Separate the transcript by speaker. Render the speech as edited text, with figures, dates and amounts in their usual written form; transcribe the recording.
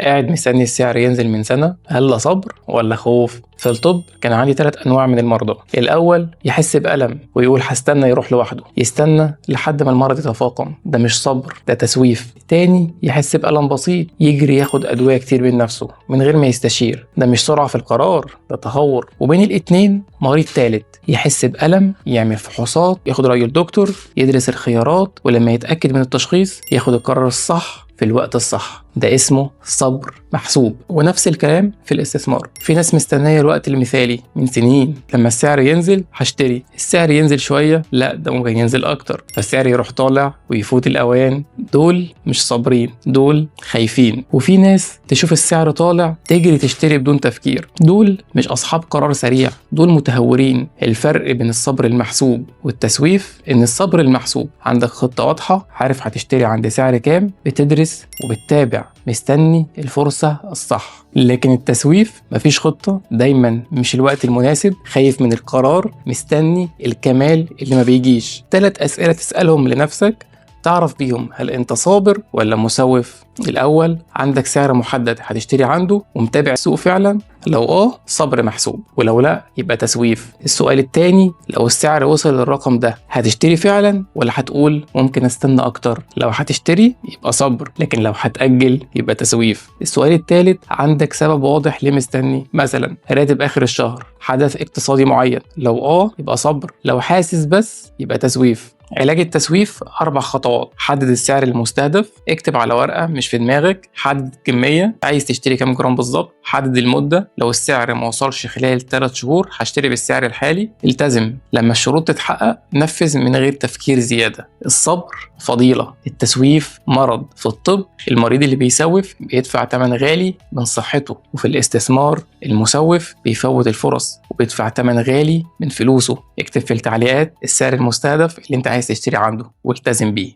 Speaker 1: قاعد مستني السعر ينزل من سنة، هل صبر ولا خوف؟ في الطب كان عندي 3 أنواع من المرضى. الأول يحس بألم ويقول هستنى يروح لوحده، يستنى لحد ما المرض يتفاقم، ده مش صبر، ده تسويف. تاني يحس بألم بسيط يجري ياخد أدوية كتير من نفسه من غير ما يستشير، ده مش سرعة في القرار، ده تهور. وبين الاتنين مريض تالت يحس بألم يعمل فحوصات، ياخد رأي الدكتور، يدرس الخيارات، ولما يتأكد من التشخيص ياخد القرار الصح في الوقت الصح، ده اسمه صبر محسوب. ونفس الكلام في الاستثمار. في ناس مستنية الوقت المثالي من سنين، لما السعر ينزل هشتري، السعر ينزل شوية لا ده ممكن ينزل أكتر، فالسعر يروح طالع ويفوت الأوان. دول مش صابرين، دول خايفين. وفي ناس تشوف السعر طالع تجري تشتري بدون تفكير، دول مش أصحاب قرار سريع، دول متهورين. الفرق بين الصبر المحسوب والتسويف إن الصبر المحسوب عندك خطة واضحة، عارف هتشتري عند سعر كام، بتدرس وبتتابع، مستني الفرصة الصح. لكن التسويف مفيش خطة، دايما مش الوقت المناسب، خايف من القرار، مستني الكمال اللي ما بيجيش. 3 أسئلة تسألهم لنفسك تعرف بيهم هل انت صابر ولا مسوف. الأول، عندك سعر محدد هتشتري عنده ومتابع السوق فعلا؟ لو صبر محسوب، ولو لا يبقى تسويف. السؤال التاني، لو السعر وصل للرقم ده هتشتري فعلا ولا هتقول ممكن استنى اكتر؟ لو هتشتري يبقى صبر، لكن لو هتأجل يبقى تسويف. السؤال التالت، عندك سبب واضح ليه مستني، مثلا راتب آخر الشهر، حدث اقتصادي معين، لو يبقى صبر، لو حاسس بس يبقى تسويف. علاج التسويف 4 خطوات. حدد السعر المستهدف، اكتب على ورقة مش في دماغك، حدد الكمية، عايز تشتري كام جرام بالظبط، حدد المدة، لو السعر ما وصلش خلال 3 شهور هشتري بالسعر الحالي. التزم، لما الشروط تتحقق نفذ من غير تفكير زيادة. الصبر فضيلة، التسويف مرض. في الطب المريض اللي بيسوف بيدفع ثمن غالي من صحته، وفي الاستثمار المسوف بيفوت الفرص وبيدفع ثمن غالي من فلوسه. اكتب في التعليقات السعر المستهدف اللي انت عايز تشتري عنده والتزم بيه.